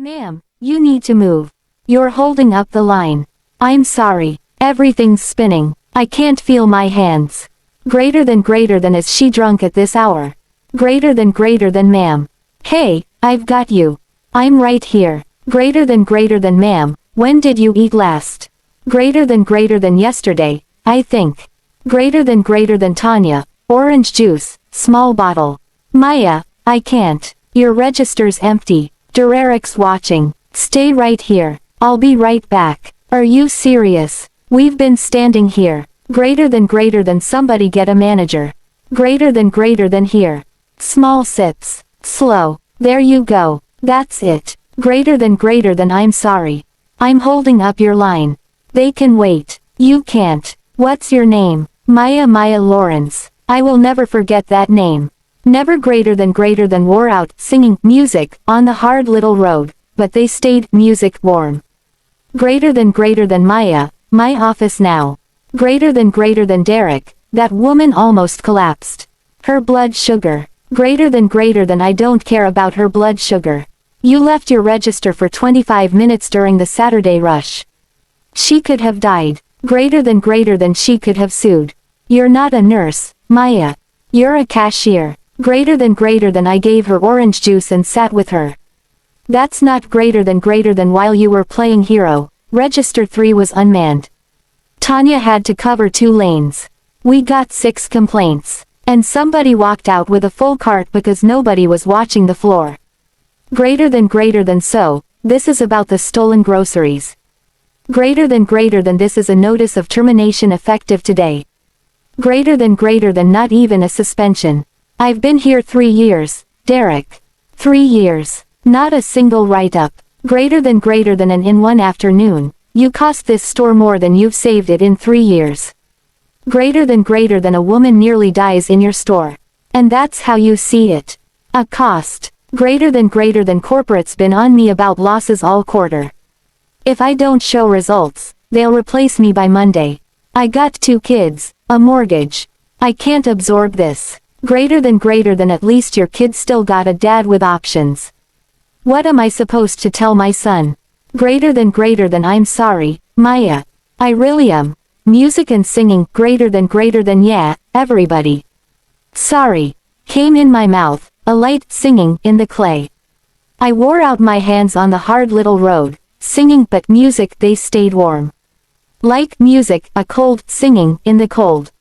Ma'am, you need to move. You're holding up the line. I'm sorry. Everything's spinning. I can't feel my hands. Greater than is she drunk at this hour? Greater than ma'am. Hey, I've got you. I'm right here. Greater than ma'am, when did you eat last? Greater than yesterday, I think. Greater than Tanya, orange juice, small bottle. Maya, I can't. Your register's empty. Derek's watching. Stay right here. I'll be right back. Are you serious? We've been standing here. Greater than somebody get a manager. Greater than here. Small sips. Slow. There you go. That's it. Greater than I'm sorry. I'm holding up your line. They can wait. You can't. What's your name? Maya Lawrence. I will never forget that name. Never greater than wore out, singing, music, on the hard little road, but they stayed, music, warm. Greater than Maya, my office now. Greater than Derek, that woman almost collapsed. Her blood sugar. Greater than I don't care about her blood sugar. You left your register for 25 minutes during the Saturday rush. She could have died. Greater than she could have sued. You're not a nurse, Maya. You're a cashier. Greater than I gave her orange juice and sat with her. That's not greater than while you were playing hero, register 3 was unmanned. Tanya had to cover 2 lanes. We got 6 complaints. And somebody walked out with a full cart because nobody was watching the floor. Greater than so, this is about the stolen groceries. Greater than this is a notice of termination effective today. Greater than not even a suspension. I've been here 3 years, Derek. 3 years. Not a single write-up. Greater than and in one afternoon, you cost this store more than you've saved it in 3 years. Greater than a woman nearly dies in your store. And that's how you see it. A cost. Greater than corporate's been on me about losses all quarter. If I don't show results, they'll replace me by Monday. I got 2 kids, a mortgage. I can't absorb this. Greater than at least your kid still got a dad with options. What am I supposed to tell my son? Greater than I'm sorry, Maya. I really am. Music and singing, greater than yeah, everybody. Sorry. Came in my mouth, a light, singing, in the clay. I wore out my hands on the hard little road, singing but music they stayed warm. Like music, a cold, singing, in the cold.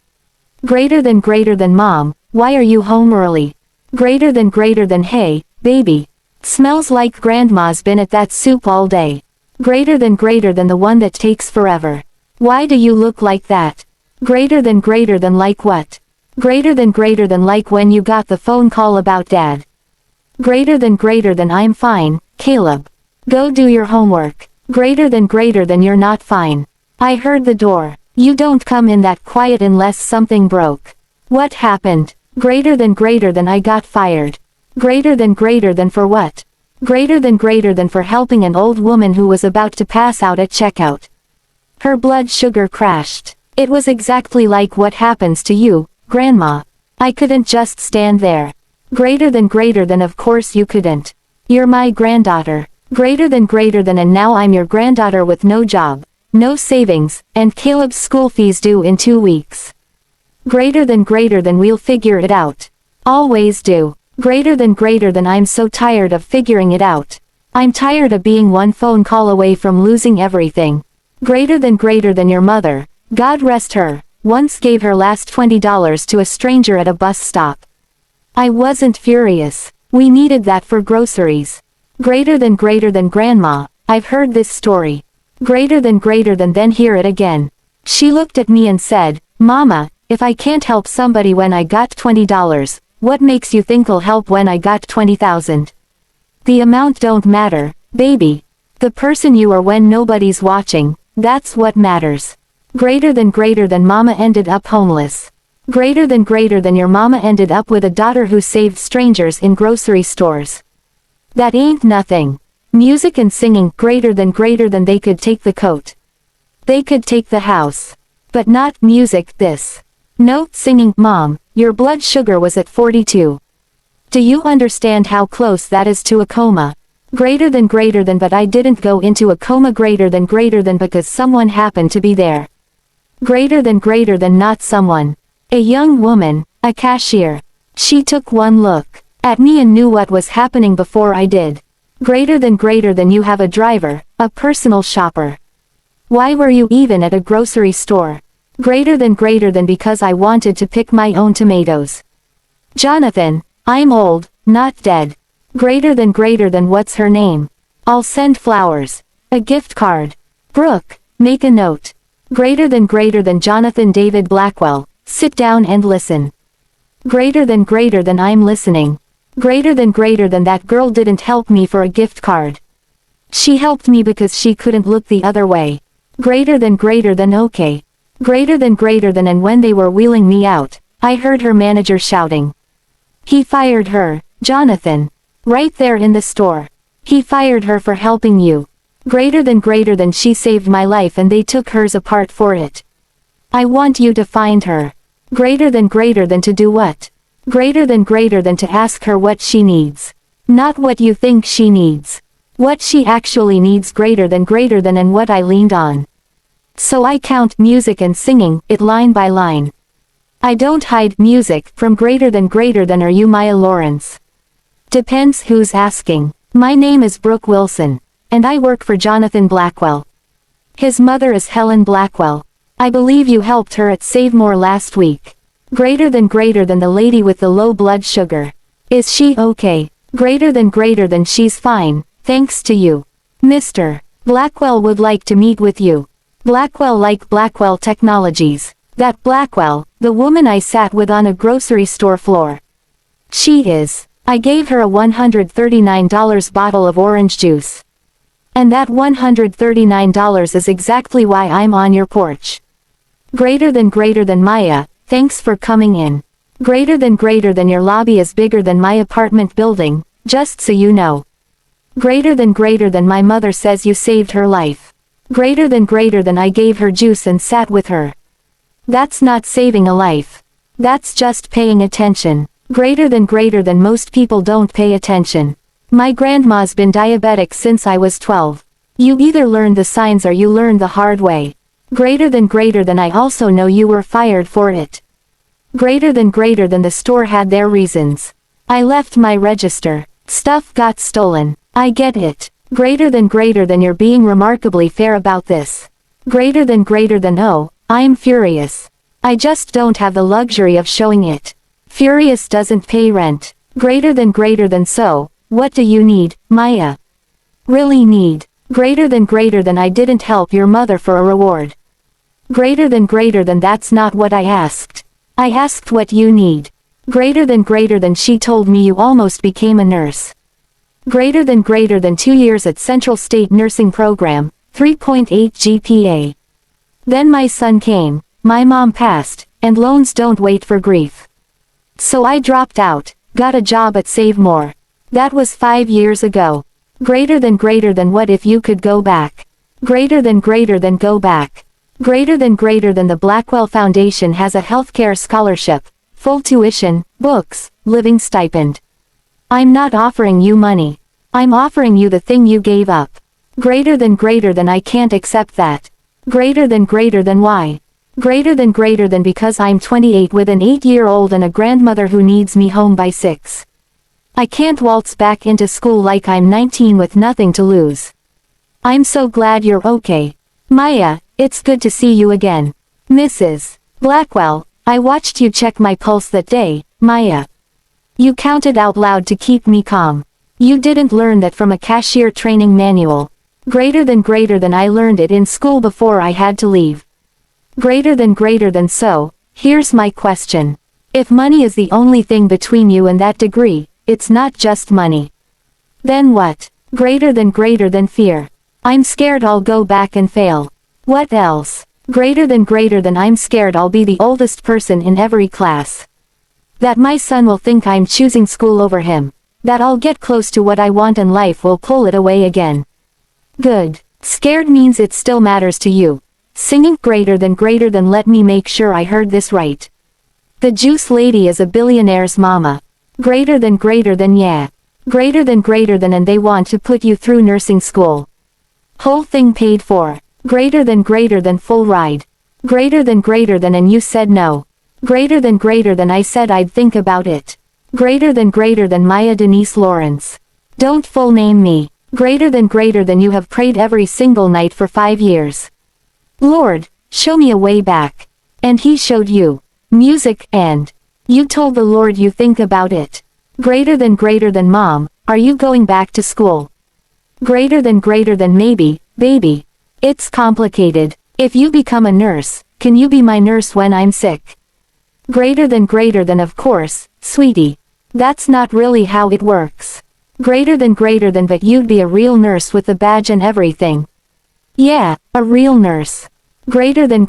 Greater than mom, why are you home early? Greater than hey, baby. Smells like grandma's been at that soup all day. Greater than the one that takes forever. Why do you look like that? Greater than like what? Greater than like when you got the phone call about dad. Greater than I'm fine, Caleb. Go do your homework. Greater than you're not fine. I heard the door. You don't come in that quiet unless something broke. What happened? Greater than I got fired. Greater than for what? Greater than for helping an old woman who was about to pass out at checkout. Her blood sugar crashed. It was exactly like what happens to you, Grandma. I couldn't just stand there. Greater than of course you couldn't. You're my granddaughter. Greater than and now I'm your granddaughter with no job, no savings, and Caleb's school fees due in 2 weeks. Greater than we'll figure it out. Always do. Greater than I'm so tired of figuring it out. I'm tired of being one phone call away from losing everything. Greater than your mother, God rest her, once gave her last $20 to a stranger at a bus stop. I wasn't furious. We needed that for groceries. Greater than grandma, I've heard this story. Greater than then hear it again. She looked at me and said, Mama, if I can't help somebody when I got $20, what makes you think I'll help when I got 20,000? The amount don't matter, baby. The person you are when nobody's watching, that's what matters. Greater than mama ended up homeless. Greater than your mama ended up with a daughter who saved strangers in grocery stores. That ain't nothing. Music and singing, greater than they could take the coat. They could take the house. But not music, this. No, singing, Mom, your blood sugar was at 42. Do you understand how close that is to a coma? Greater than but I didn't go into a coma. Greater than because someone happened to be there. Greater than not someone. A young woman, a cashier. She took one look at me and knew what was happening before I did. Greater than you have a driver, a personal shopper. Why were you even at a grocery store? Greater than because I wanted to pick my own tomatoes. Jonathan, I'm old, not dead. Greater than what's her name? I'll send flowers. A gift card. Brooke, make a note. Greater than Jonathan David Blackwell, sit down and listen. Greater than I'm listening. Greater than that girl didn't help me for a gift card. She helped me because she couldn't look the other way. Greater than okay. Greater than and when they were wheeling me out, I heard her manager shouting. He fired her, Jonathan. Right there in the store. He fired her for helping you. Greater than she saved my life and they took hers apart for it. I want you to find her. Greater than to do what? Greater than to ask her what she needs. Not what you think she needs. What she actually needs. Greater than and what I leaned on. So I count music and singing it line by line. I don't hide music from greater than are you Maya Lawrence? Depends who's asking. My name is Brooke Wilson. And I work for Jonathan Blackwell. His mother is Helen Blackwell. I believe you helped her at Save More last week. Greater than the lady with the low blood sugar. Is she okay? Greater than she's fine, thanks to you. Mr. Blackwell would like to meet with you. Blackwell like Blackwell Technologies. That Blackwell, the woman I sat with on a grocery store floor. She is. I gave her a $139 bottle of orange juice. And that $139 is exactly why I'm on your porch. Greater than Maya, thanks for coming in. Greater than your lobby is bigger than my apartment building, just so you know. Greater than my mother says you saved her life. Greater than I gave her juice and sat with her. That's not saving a life. That's just paying attention. Greater than most people don't pay attention. My grandma's been diabetic since I was 12. You either learn the signs or you learn the hard way. Greater than I also know you were fired for it. Greater than the store had their reasons. I left my register. Stuff got stolen. I get it. Greater than you're being remarkably fair about this. Greater than oh, I'm furious. I just don't have the luxury of showing it. Furious doesn't pay rent. Greater than so, what do you need, Maya? Really need. Greater than I didn't help your mother for a reward. Greater than that's not what I asked. I asked what you need. Greater than she told me you almost became a nurse. Greater than 2 years at Central State Nursing Program, 3.8 GPA. Then my son came, my mom passed, and loans don't wait for grief. So I dropped out, got a job at Save More. That was 5 years ago. Greater than what if you could go back? Greater than go back. Greater than the Blackwell Foundation has a healthcare scholarship, full tuition, books, living stipend. I'm not offering you money. I'm offering you the thing you gave up. Greater than I can't accept that. Greater than why? Greater than because I'm 28 with an 8-year-old and a grandmother who needs me home by 6. I can't waltz back into school like I'm 19 with nothing to lose. I'm so glad you're okay. Maya, it's good to see you again. Mrs. Blackwell, I watched you check my pulse that day, Maya. You counted out loud to keep me calm. You didn't learn that from a cashier training manual. Greater than I learned it in school before I had to leave. Greater than so, here's my question. If money is the only thing between you and that degree, it's not just money. Then what? Greater than fear. I'm scared I'll go back and fail. What else? Greater than I'm scared I'll be the oldest person in every class. That my son will think I'm choosing school over him. That I'll get close to what I want and life will pull it away again. Good. Scared means it still matters to you. Singing greater than let me make sure I heard this right. The juice lady is a billionaire's mama. Greater than yeah. Greater than and they want to put you through nursing school. Whole thing paid for. Greater than full ride. Greater than and you said no. Greater than I said I'd think about it. Greater than Maya Denise Lawrence. Don't full name me. Greater than you have prayed every single night for 5 years. Lord, show me a way back. And he showed you. Music, and you told the Lord you think about it. Greater than mom, are you going back to school? Greater than maybe, baby. It's complicated. If you become a nurse, can you be my nurse when I'm sick? Greater than of course, sweetie. That's not really how it works. Greater than but you'd be a real nurse with the badge and everything. Yeah, a real nurse. Greater than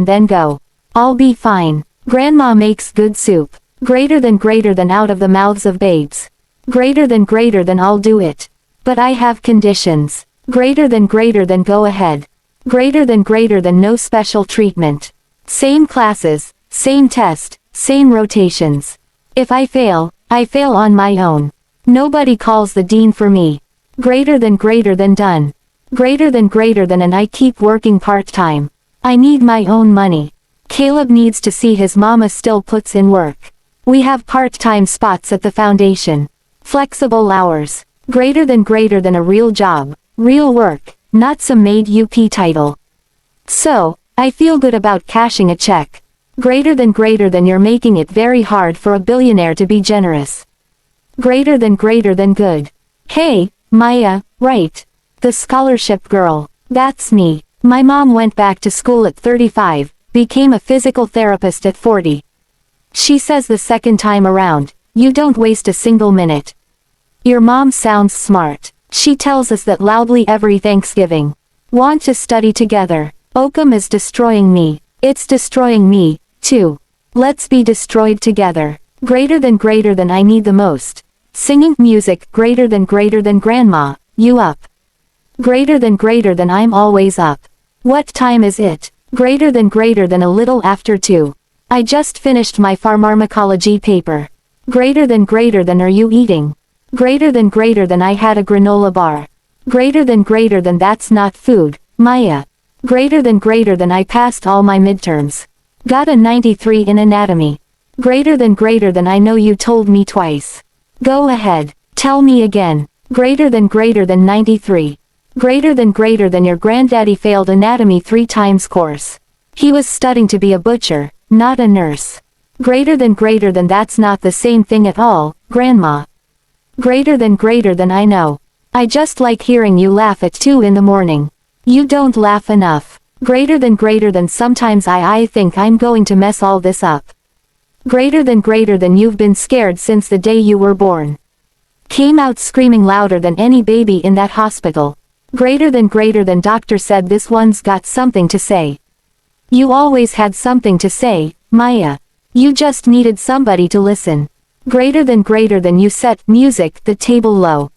then go. I'll be fine. Grandma makes good soup. Greater than out of the mouths of babes. Greater than I'll do it. But I have conditions. Greater than go ahead. Greater than no special treatment. Same classes, same test, same rotations. If I fail on my own. Nobody calls the dean for me. Greater than done. Greater than and I keep working part-time. I need my own money. Caleb needs to see his mama still puts in work. We have part-time spots at the foundation. Flexible hours. Greater than a real job. Real work, not some made UP title. So, I feel good about cashing a check. Greater than you're making it very hard for a billionaire to be generous. Greater than good. Hey, Maya, right. The scholarship girl. That's me. My mom went back to school at 35, became a physical therapist at 40. She says the second time around, you don't waste a single minute. Your mom sounds smart. She tells us that loudly every Thanksgiving. Want to study together. Occam is destroying me. It's destroying me, too. Let's be destroyed together. Greater than I need the most. Singing music greater than grandma, you up. Greater than I'm always up. What time is it? Greater than a little after 2. I just finished my pharmacology paper. Greater than are you eating? Greater than I had a granola bar. Greater than that's not food, Maya. Greater than I passed all my midterms. Got a 93 in anatomy. Greater than I know you told me twice. Go ahead, tell me again. Greater than 93. Greater than your granddaddy failed anatomy 3 times course. He was studying to be a butcher, not a nurse. Greater than that's not the same thing at all, grandma. Greater than I know. I just like hearing you laugh at 2 in the morning. You don't laugh enough. Greater than sometimes I think I'm going to mess all this up. Greater than you've been scared since the day you were born. Came out screaming louder than any baby in that hospital. Greater than doctor said this one's got something to say. You always had something to say, Maya. You just needed somebody to listen. Greater than you set music the table low.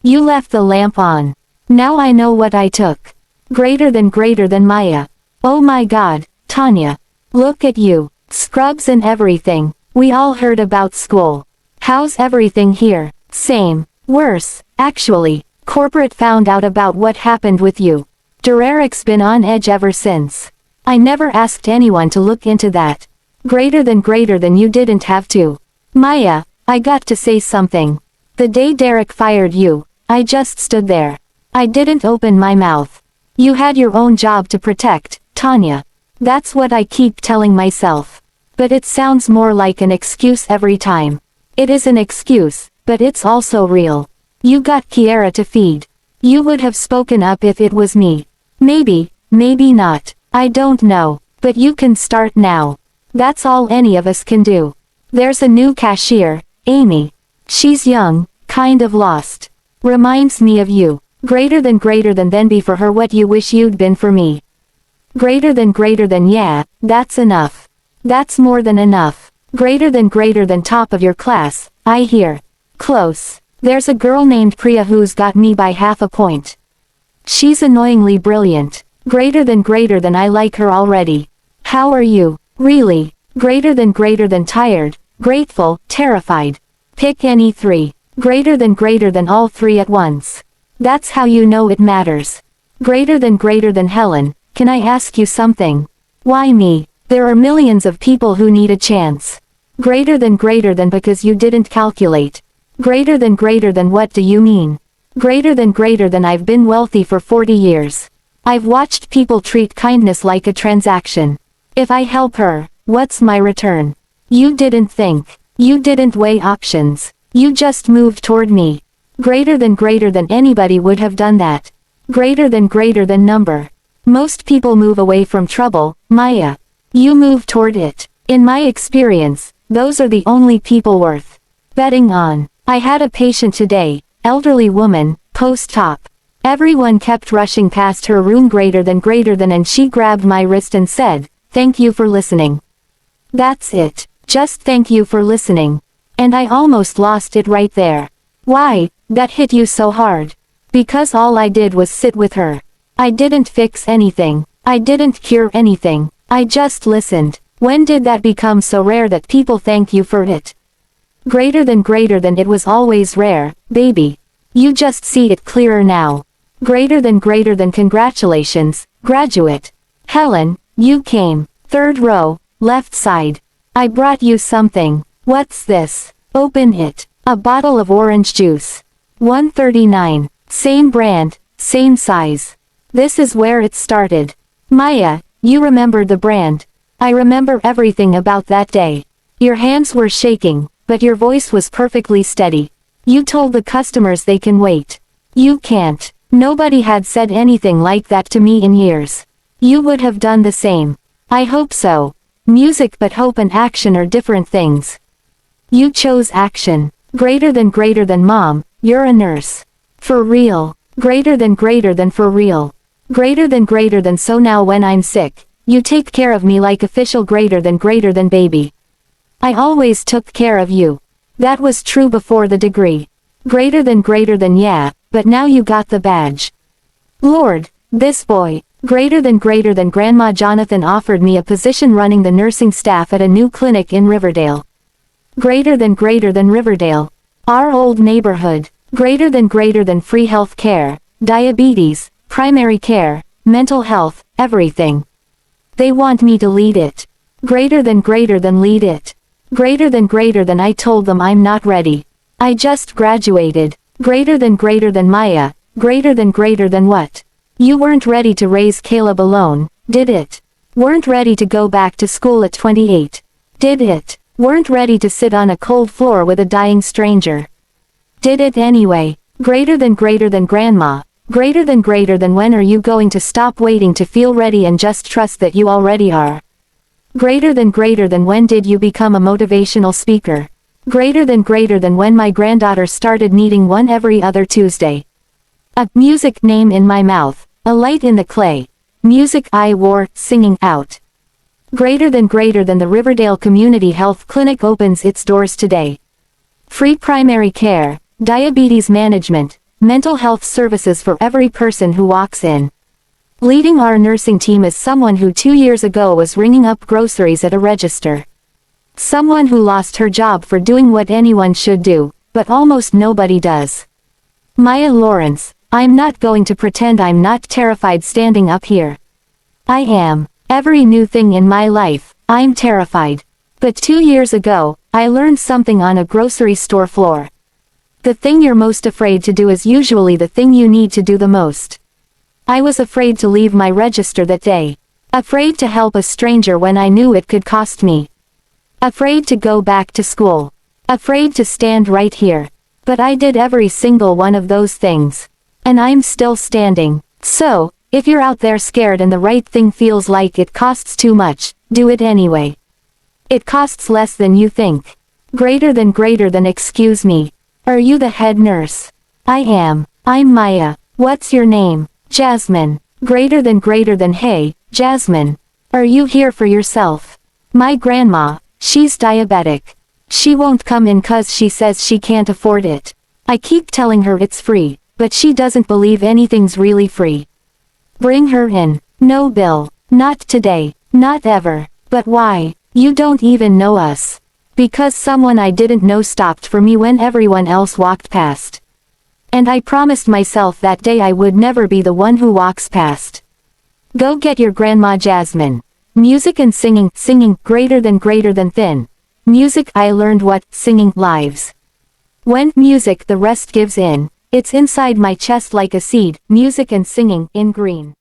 You left the lamp on. Now I know what I took. Greater than Maya. Oh my god, Tanya. Look at you. Scrubs and everything. We all heard about school. How's everything here? Same. Worse, actually. Corporate found out about what happened with you. Derek's been on edge ever since. I never asked anyone to look into that. Greater than you didn't have to. Maya, I got to say something. The day Derek fired you, I just stood there. I didn't open my mouth. You had your own job to protect, Tanya. That's what I keep telling myself. But it sounds more like an excuse every time. It is an excuse, but it's also real. You got Kiara to feed. You would have spoken up if it was me. Maybe, maybe not. I don't know. But you can start now. That's all any of us can do. There's a new cashier, Amy. She's young, kind of lost. Reminds me of you. Greater than then be for her what you wish you'd been for me. Greater than yeah, that's enough. That's more than enough. Greater than top of your class, I hear. Close. There's a girl named Priya who's got me by half a point. She's annoyingly brilliant. Greater than I like her already. How are you? Really? Greater than tired, grateful, terrified. Pick any 3. Greater than all three at once. That's how you know it matters. Greater than Helen, can I ask you something? Why me? There are millions of people who need a chance. Greater than because you didn't calculate. Greater than what do you mean? Greater than I've been wealthy for 40 years. I've watched people treat kindness like a transaction. If I help her, what's my return? You didn't think. You didn't weigh options. You just moved toward me. Greater than anybody would have done that. Greater than number. Most people move away from trouble, Maya. You move toward it. In my experience, those are the only people worth betting on. I had a patient today, elderly woman, post-op. Everyone kept rushing past her room greater than and she grabbed my wrist and said, "Thank you for listening." That's it. Just thank you for listening. And I almost lost it right there. Why? That hit you so hard. Because all I did was sit with her. I didn't fix anything. I didn't cure anything. I just listened. When did that become so rare that people thank you for it? Greater than it was always rare, baby. You just see it clearer now. Greater than congratulations, graduate. Helen, you came. Third row, left side. I brought you something. What's this? Open it. A bottle of orange juice. $1.39. Same brand, same size. This is where it started. Maya, you remembered the brand. I remember everything about that day. Your hands were shaking, but your voice was perfectly steady. You told the customers they can wait. You can't. Nobody had said anything like that to me in years. You would have done the same. I hope so. Music but hope and action are different things. You chose action. Greater than mom, you're a nurse. For real. Greater than for real. Greater than so now when I'm sick, you take care of me like official greater than baby. I always took care of you. That was true before the degree. Greater than yeah, but now you got the badge. Lord, this boy. Greater than Grandma Jonathan offered me a position running the nursing staff at a new clinic in Riverdale. Greater than Riverdale. Our old neighborhood. Greater than free health care, diabetes, primary care, mental health, everything. They want me to lead it. Greater than lead it. Greater than I told them I'm not ready. I just graduated. Greater than Maya. Greater than what? You weren't ready to raise Caleb alone, did it? Weren't ready to go back to school at 28. Did it? Weren't ready to sit on a cold floor with a dying stranger. Did it anyway. Greater than grandma. Greater than when are you going to stop waiting to feel ready and just trust that you already are? Greater than when did you become a motivational speaker? Greater than when my granddaughter started needing one every other Tuesday. A music name in my mouth, a light in the clay. Music I wore, singing out. Greater than the Riverdale Community Health Clinic opens its doors today. Free primary care, diabetes management, mental health services for every person who walks in. Leading our nursing team is someone who 2 years ago was ringing up groceries at a register. Someone who lost her job for doing what anyone should do, but almost nobody does. Maya Lawrence, I'm not going to pretend I'm not terrified standing up here. I am. Every new thing in my life, I'm terrified. But 2 years ago, I learned something on a grocery store floor. The thing you're most afraid to do is usually the thing you need to do the most. I was afraid to leave my register that day. Afraid to help a stranger when I knew it could cost me. Afraid to go back to school. Afraid to stand right here. But I did every single one of those things. And I'm still standing. So, if you're out there scared and the right thing feels like it costs too much, do it anyway. It costs less than you think. Greater than excuse me. Are you the head nurse? I am. I'm Maya. What's your name? Jasmine. Greater than hey, Jasmine. Are you here for yourself? My grandma, she's diabetic. She won't come in 'cause she says she can't afford it. I keep telling her it's free, but she doesn't believe anything's really free. Bring her in. No bill. Not today. Not ever. But why? You don't even know us. Because someone I didn't know stopped for me when everyone else walked past. And I promised myself that day I would never be the one who walks past. Go get your grandma Jasmine. Music and singing, singing, greater than thin. Music, I learned what, singing, lives. When, music, the rest gives in. It's inside my chest like a seed, music and singing, in green.